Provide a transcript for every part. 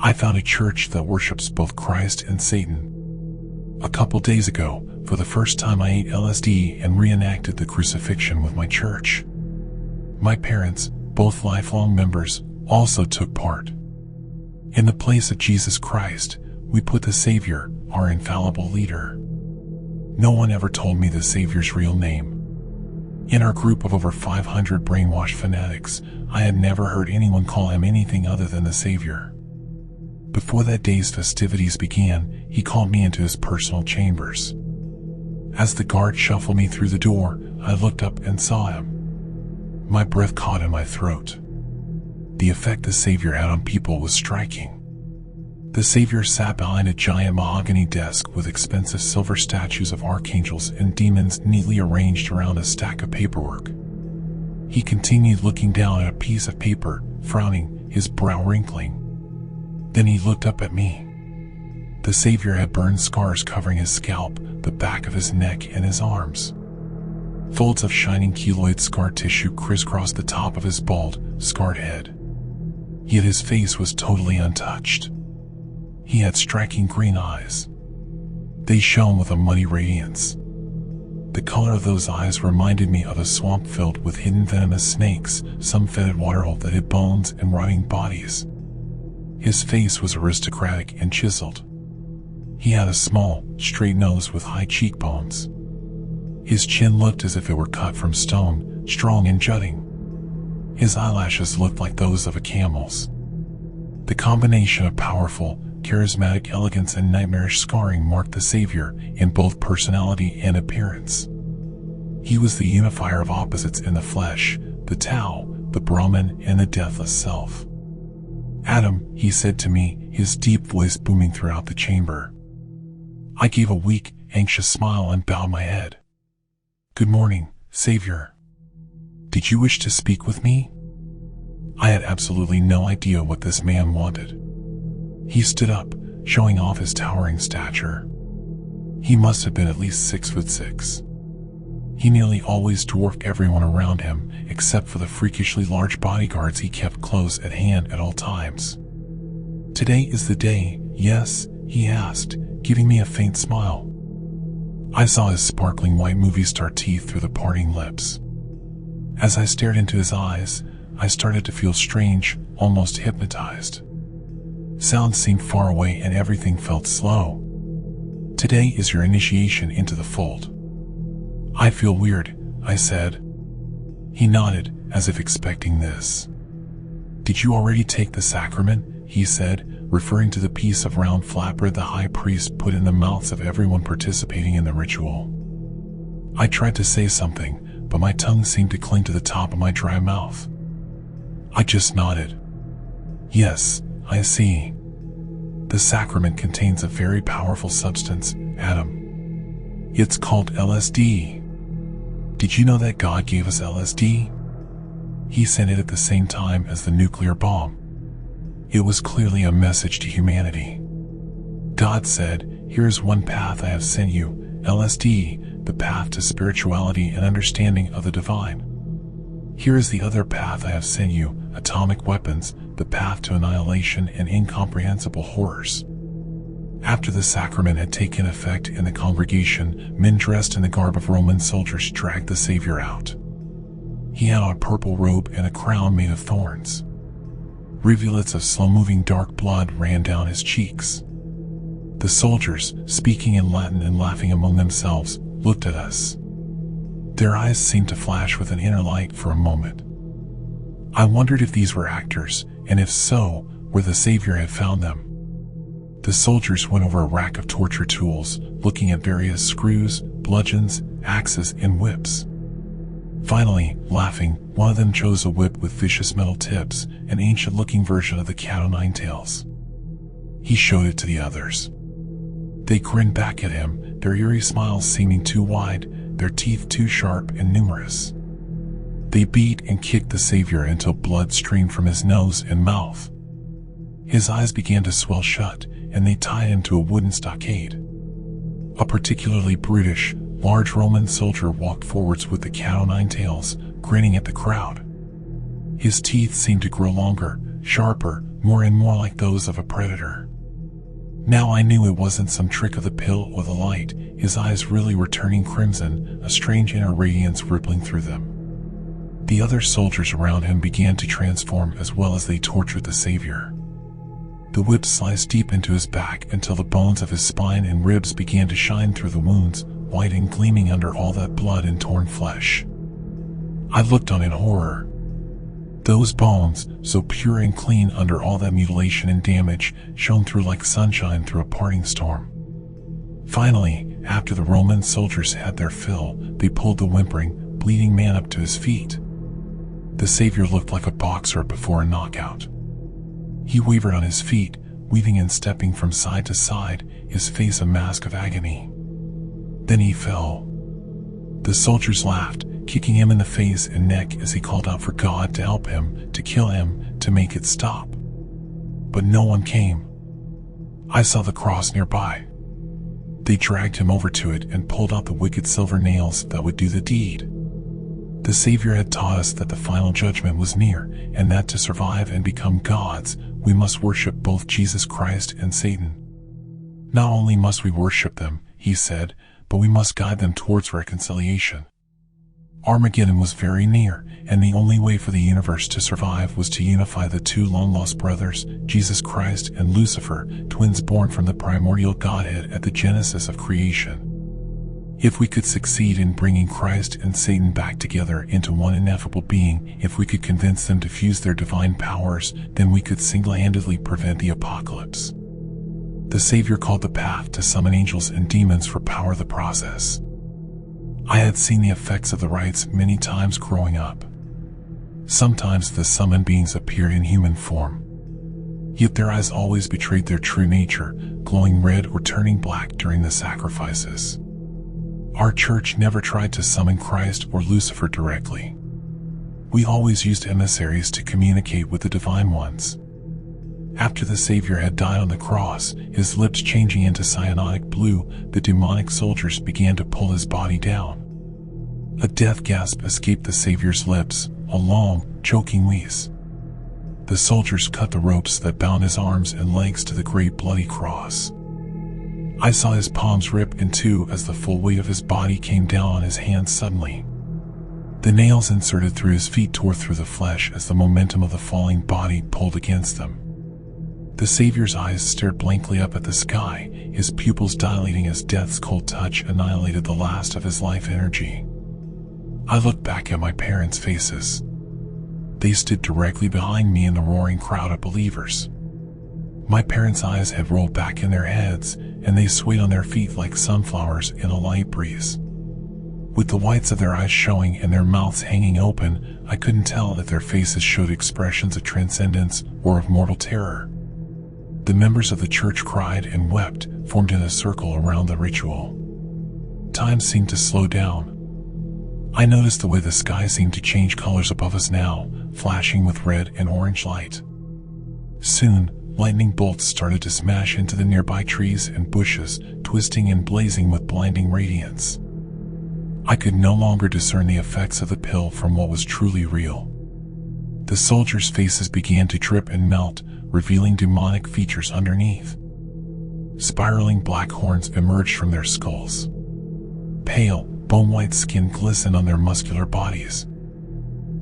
I found a church that worships both Christ and Satan. A couple days ago, for the first time I ate LSD and reenacted the crucifixion with my church. My parents, both lifelong members, also took part. In the place of Jesus Christ, we put the Savior, our infallible leader. No one ever told me the Savior's real name. In our group of over 500 brainwashed fanatics, I had never heard anyone call him anything other than the Savior. Before that day's festivities began, he called me into his personal chambers. As the guard shuffled me through the door, I looked up and saw him. My breath caught in my throat. The effect the Savior had on people was striking. The Savior sat behind a giant mahogany desk with expensive silver statues of archangels and demons neatly arranged around a stack of paperwork. He continued looking down at a piece of paper, frowning, his brow wrinkling. Then he looked up at me. The Savior had burn scars covering his scalp, the back of his neck, and his arms. Folds of shining keloid scar tissue crisscrossed the top of his bald, scarred head. Yet his face was totally untouched. He had striking green eyes. They shone with a muddy radiance. The color of those eyes reminded me of a swamp filled with hidden venomous snakes, some fetid waterhole that hid bones and rotting bodies. His face was aristocratic and chiseled. He had a small, straight nose with high cheekbones. His chin looked as if it were cut from stone, strong and jutting. His eyelashes looked like those of a camel's. The combination of powerful, charismatic elegance and nightmarish scarring marked the Savior in both personality and appearance. He was the unifier of opposites in the flesh, the Tao, the Brahman, and the deathless self. "Adam," he said to me, his deep voice booming throughout the chamber. I gave a weak, anxious smile and bowed my head. "Good morning, Savior. Did you wish to speak with me?" I had absolutely no idea what this man wanted. He stood up, showing off his towering stature. He must have been at least 6'6". He nearly always dwarfed everyone around him, except for the freakishly large bodyguards he kept close at hand at all times. "Today is the day, yes?" he asked, giving me a faint smile. I saw his sparkling white movie star teeth through the parting lips. As I stared into his eyes, I started to feel strange, almost hypnotized. Sound seemed far away and everything felt slow. "Today is your initiation into the fold." "I feel weird," I said. He nodded, as if expecting this. "Did you already take the sacrament?" he said, referring to the piece of round flatbread the high priest put in the mouths of everyone participating in the ritual. I tried to say something, but my tongue seemed to cling to the top of my dry mouth. I just nodded. "Yes, I see. The sacrament contains a very powerful substance, Adam. It's called LSD. Did you know that God gave us LSD? He sent it at the same time as the nuclear bomb. It was clearly a message to humanity. God said, 'Here's one path I have sent you, LSD, the path to spirituality and understanding of the divine. Here is the other path I have sent you, atomic weapons, the path to annihilation and incomprehensible horrors.'" After the sacrament had taken effect in the congregation, men dressed in the garb of Roman soldiers dragged the Savior out. He had on a purple robe and a crown made of thorns. Rivulets of slow-moving dark blood ran down his cheeks. The soldiers, speaking in Latin and laughing among themselves, looked at us. Their eyes seemed to flash with an inner light for a moment. I wondered if these were actors, and if so, where the Savior had found them. The soldiers went over a rack of torture tools, looking at various screws, bludgeons, axes, and whips. Finally, laughing, one of them chose a whip with vicious metal tips, an ancient-looking version of the cat o' nine tails. He showed it to the others. They grinned back at him, their eerie smiles seeming too wide, their teeth too sharp and numerous. They beat and kicked the Savior until blood streamed from his nose and mouth. His eyes began to swell shut, and they tied him to a wooden stockade. A particularly brutish, large Roman soldier walked forwards with the cat o' nine tails, grinning at the crowd. His teeth seemed to grow longer, sharper, more and more like those of a predator. Now I knew it wasn't some trick of the pill or the light. His eyes really were turning crimson, a strange inner radiance rippling through them. The other soldiers around him began to transform as well as they tortured the Savior. The whip sliced deep into his back until the bones of his spine and ribs began to shine through the wounds, white and gleaming under all that blood and torn flesh. I looked on in horror. Those bones, so pure and clean under all that mutilation and damage, shone through like sunshine through a parting storm. Finally, after the Roman soldiers had their fill, they pulled the whimpering, bleeding man up to his feet. The Savior looked like a boxer before a knockout. He wavered on his feet, weaving and stepping from side to side, his face a mask of agony. Then he fell. The soldiers laughed, kicking him in the face and neck as he called out for God to help him, to kill him, to make it stop. But no one came. I saw the cross nearby. They dragged him over to it and pulled out the wicked silver nails that would do the deed. The Savior had taught us that the final judgment was near, and that to survive and become gods, we must worship both Jesus Christ and Satan. Not only must we worship them, he said, but we must guide them towards reconciliation. Armageddon was very near, and the only way for the universe to survive was to unify the two long-lost brothers, Jesus Christ and Lucifer, twins born from the primordial Godhead at the genesis of creation. If we could succeed in bringing Christ and Satan back together into one ineffable being, if we could convince them to fuse their divine powers, then we could single-handedly prevent the apocalypse. The Savior called the path to summon angels and demons for power the process. I had seen the effects of the rites many times growing up. Sometimes the summoned beings appeared in human form. Yet their eyes always betrayed their true nature, glowing red or turning black during the sacrifices. Our church never tried to summon Christ or Lucifer directly. We always used emissaries to communicate with the divine ones. After the Savior had died on the cross, his lips changing into cyanotic blue, the demonic soldiers began to pull his body down. A death gasp escaped the Savior's lips, a long, choking wheeze. The soldiers cut the ropes that bound his arms and legs to the great bloody cross. I saw his palms rip in two as the full weight of his body came down on his hands suddenly. The nails inserted through his feet tore through the flesh as the momentum of the falling body pulled against them. The Savior's eyes stared blankly up at the sky, his pupils dilating as death's cold touch annihilated the last of his life energy. I looked back at my parents' faces. They stood directly behind me in the roaring crowd of believers. My parents' eyes had rolled back in their heads, and they swayed on their feet like sunflowers in a light breeze. With the whites of their eyes showing and their mouths hanging open, I couldn't tell if their faces showed expressions of transcendence or of mortal terror. The members of the church cried and wept, formed in a circle around the ritual. Time seemed to slow down. I noticed the way the sky seemed to change colors above us now, flashing with red and orange light. Soon, lightning bolts started to smash into the nearby trees and bushes, twisting and blazing with blinding radiance. I could no longer discern the effects of the pill from what was truly real. The soldiers' faces began to drip and melt, revealing demonic features underneath. Spiraling black horns emerged from their skulls. Pale, bone-white skin glistened on their muscular bodies.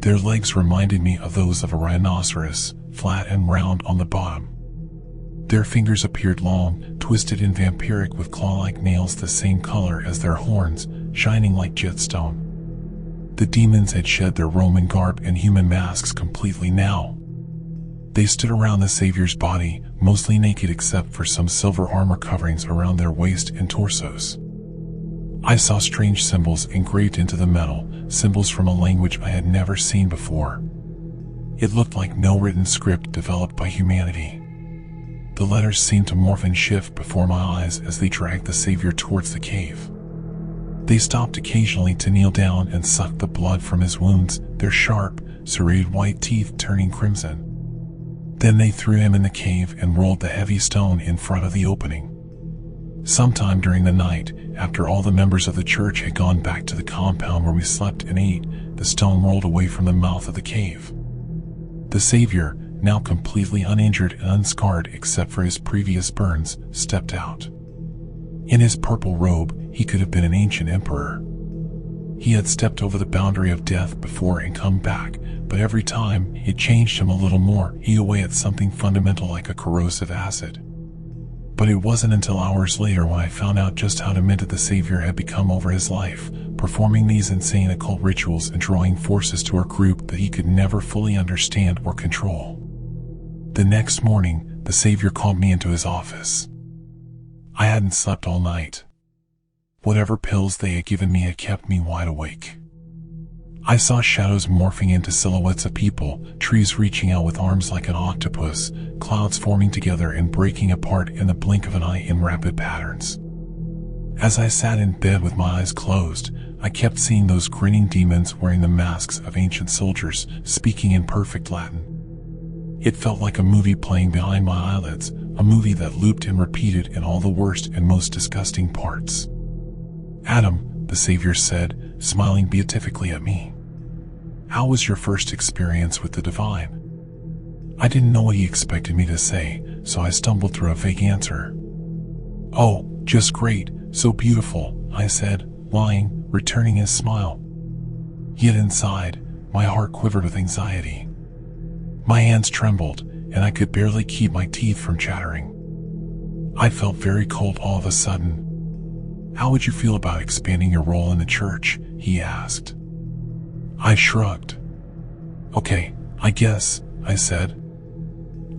Their legs reminded me of those of a rhinoceros, flat and round on the bottom. Their fingers appeared long, twisted and vampiric with claw-like nails the same color as their horns, shining like jetstone. The demons had shed their Roman garb and human masks completely now. They stood around the Savior's body, mostly naked except for some silver armor coverings around their waist and torsos. I saw strange symbols engraved into the metal, symbols from a language I had never seen before. It looked like no written script developed by humanity. The letters seemed to morph and shift before my eyes as they dragged the Savior towards the cave. They stopped occasionally to kneel down and suck the blood from his wounds, their sharp, serrated white teeth turning crimson. Then they threw him in the cave and rolled the heavy stone in front of the opening. Sometime during the night, after all the members of the church had gone back to the compound where we slept and ate, the stone rolled away from the mouth of the cave. The Savior, now completely uninjured and unscarred except for his previous burns, stepped out. In his purple robe, he could have been an ancient emperor. He had stepped over the boundary of death before and come back, but every time, it changed him a little more, eat away at something fundamental like a corrosive acid. But it wasn't until hours later when I found out just how demented the Savior had become over his life, performing these insane occult rituals and drawing forces to our group that he could never fully understand or control. The next morning, the Savior called me into his office. I hadn't slept all night. Whatever pills they had given me had kept me wide awake. I saw shadows morphing into silhouettes of people, trees reaching out with arms like an octopus, clouds forming together and breaking apart in the blink of an eye in rapid patterns. As I sat in bed with my eyes closed, I kept seeing those grinning demons wearing the masks of ancient soldiers, speaking in perfect Latin. It felt like a movie playing behind my eyelids, a movie that looped and repeated in all the worst and most disgusting parts. "Adam," the Savior said, smiling beatifically at me. "How was your first experience with the divine?" I didn't know what he expected me to say, so I stumbled through a vague answer. "Oh, just great, so beautiful," I said, lying, returning his smile. Yet inside, my heart quivered with anxiety. My hands trembled, and I could barely keep my teeth from chattering. I felt very cold all of a sudden. "How would you feel about expanding your role in the church?" he asked. I shrugged. "Okay, I guess," I said.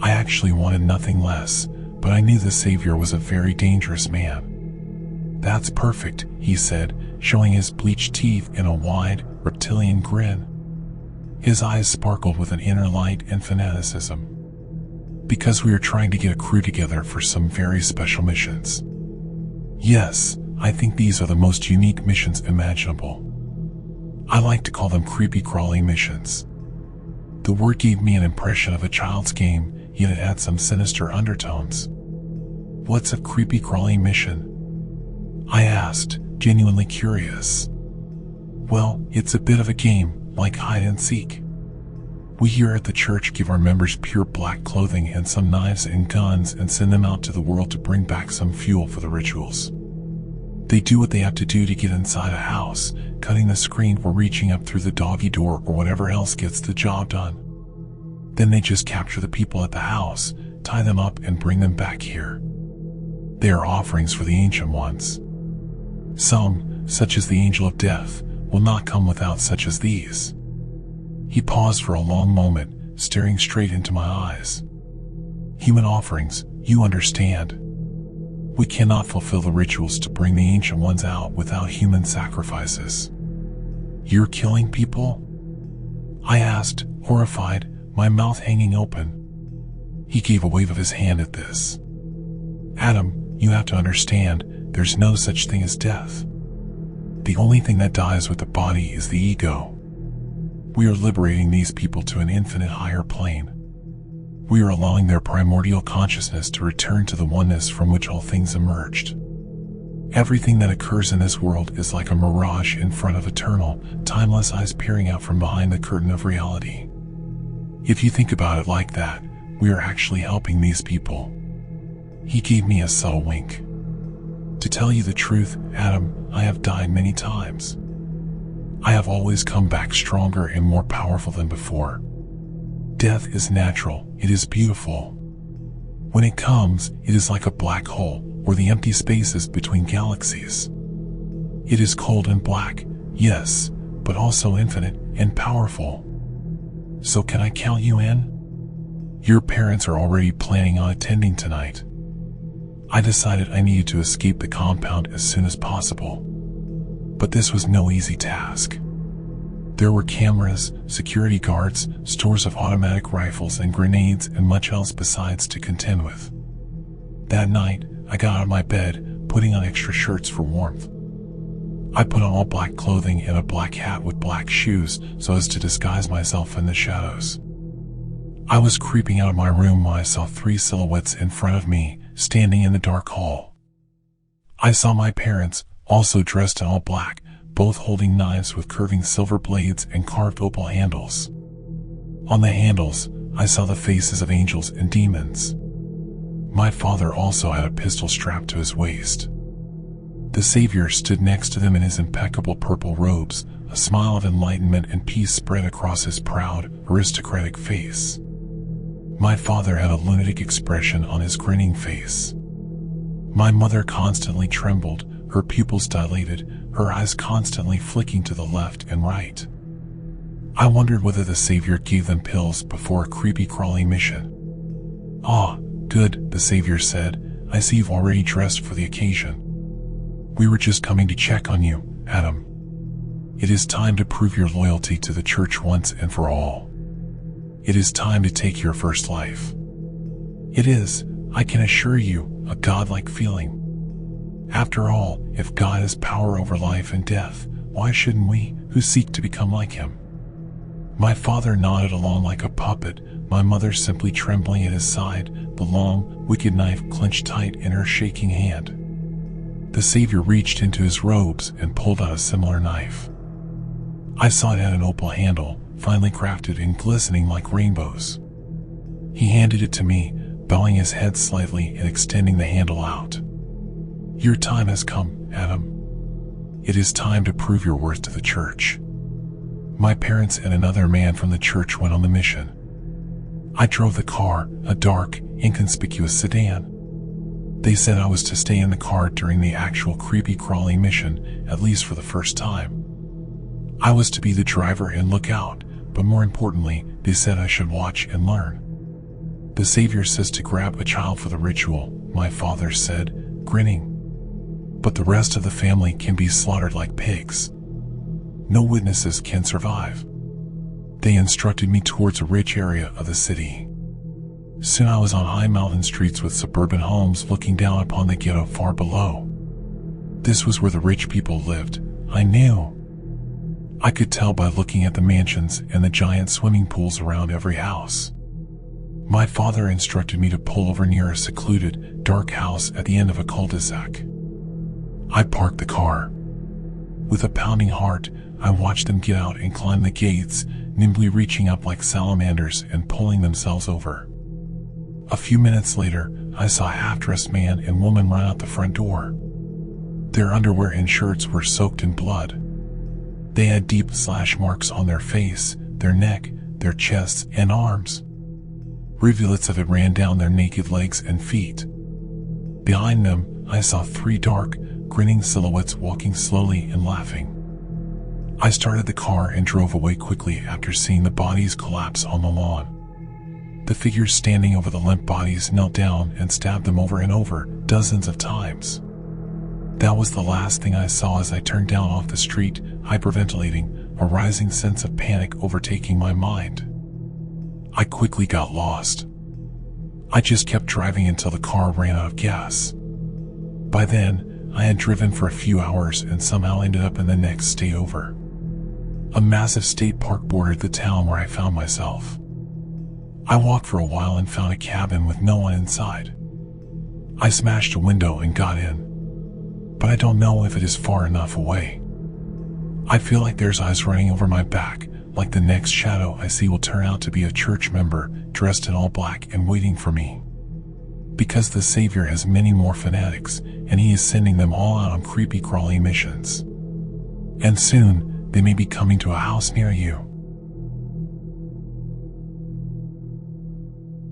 I actually wanted nothing less, but I knew the Savior was a very dangerous man. "That's perfect," he said, showing his bleached teeth in a wide, reptilian grin. His eyes sparkled with an inner light and fanaticism. "Because we are trying to get a crew together for some very special missions." "Yes, I think these are the most unique missions imaginable. I like to call them creepy-crawly missions." The word gave me an impression of a child's game, yet it had some sinister undertones. "What's a creepy-crawly mission?" I asked, genuinely curious. "Well, it's a bit of a game, like hide and seek. We here at the church give our members pure black clothing and some knives and guns and send them out to the world to bring back some fuel for the rituals. They do what they have to do to get inside a house, cutting the screen or reaching up through the doggy door or whatever else gets the job done. Then they just capture the people at the house, tie them up and bring them back here. They are offerings for the Ancient Ones. Some, such as the Angel of Death, will not come without such as these." He paused for a long moment, staring straight into my eyes. "Human offerings, you understand. We cannot fulfill the rituals to bring the Ancient Ones out without human sacrifices." "You're killing people?" I asked, horrified, my mouth hanging open. He gave a wave of his hand at this. "Adam, you have to understand, there's no such thing as death. The only thing that dies with the body is the ego. We are liberating these people to an infinite higher plane. We are allowing their primordial consciousness to return to the oneness from which all things emerged. Everything that occurs in this world is like a mirage in front of eternal, timeless eyes peering out from behind the curtain of reality. If you think about it like that, we are actually helping these people." He gave me a subtle wink. "To tell you the truth, Adam, I have died many times. I have always come back stronger and more powerful than before. Death is natural, it is beautiful. When it comes, it is like a black hole, or the empty spaces between galaxies. It is cold and black, yes, but also infinite and powerful. So can I count you in? Your parents are already planning on attending tonight." I decided I needed to escape the compound as soon as possible. But this was no easy task. There were cameras, security guards, stores of automatic rifles and grenades and much else besides to contend with. That night, I got out of my bed, putting on extra shirts for warmth. I put on all black clothing and a black hat with black shoes so as to disguise myself in the shadows. I was creeping out of my room when I saw 3 silhouettes in front of me, standing in the dark hall. I saw my parents, also dressed in all black, both holding knives with curving silver blades and carved opal handles. On the handles, I saw the faces of angels and demons. My father also had a pistol strapped to his waist. The Savior stood next to them in his impeccable purple robes, a smile of enlightenment and peace spread across his proud, aristocratic face. My father had a lunatic expression on his grinning face. My mother constantly trembled, her pupils dilated, her eyes constantly flicking to the left and right. I wondered whether the Savior gave them pills before a creepy-crawly mission. "Ah, good," the Savior said. "I see you've already dressed for the occasion. We were just coming to check on you, Adam. It is time to prove your loyalty to the church once and for all. It is time to take your first life. It is, I can assure you, a godlike feeling. After all, if God has power over life and death, why shouldn't we, who seek to become like him?" My father nodded along like a puppet, my mother simply trembling at his side, the long, wicked knife clenched tight in her shaking hand. The Savior reached into his robes and pulled out a similar knife. I saw it had an opal handle, finely crafted and glistening like rainbows. He handed it to me, bowing his head slightly and extending the handle out. "Your time has come, Adam. It is time to prove your worth to the church." My parents and another man from the church went on the mission. I drove the car, a dark, inconspicuous sedan. They said I was to stay in the car during the actual creepy-crawly mission, at least for the first time. I was to be the driver and look out, but more importantly, they said I should watch and learn. "The Savior says to grab a child for the ritual," my father said, grinning. "But the rest of the family can be slaughtered like pigs. No witnesses can survive." They instructed me towards a rich area of the city. Soon I was on high mountain streets with suburban homes looking down upon the ghetto far below. This was where the rich people lived, I knew. I could tell by looking at the mansions and the giant swimming pools around every house. My father instructed me to pull over near a secluded, dark house at the end of a cul-de-sac. I parked the car. With a pounding heart, I watched them get out and climb the gates, nimbly reaching up like salamanders and pulling themselves over. A few minutes later, I saw a half-dressed man and woman run out the front door. Their underwear and shirts were soaked in blood. They had deep slash marks on their face, their neck, their chests, and arms. Rivulets of it ran down their naked legs and feet. Behind them, I saw 3 dark, grinning silhouettes walking slowly and laughing. I started the car and drove away quickly after seeing the bodies collapse on the lawn. The figures standing over the limp bodies knelt down and stabbed them over and over, dozens of times. That was the last thing I saw as I turned down off the street, hyperventilating, a rising sense of panic overtaking my mind. I quickly got lost. I just kept driving until the car ran out of gas. By then, I had driven for a few hours and somehow ended up in the next state over. A massive state park bordered the town where I found myself. I walked for a while and found a cabin with no one inside. I smashed a window and got in, but I don't know if it is far enough away. I feel like there's eyes running over my back, like the next shadow I see will turn out to be a church member dressed in all black and waiting for me. Because the Savior has many more fanatics, and he is sending them all out on creepy crawly missions. And soon, they may be coming to a house near you.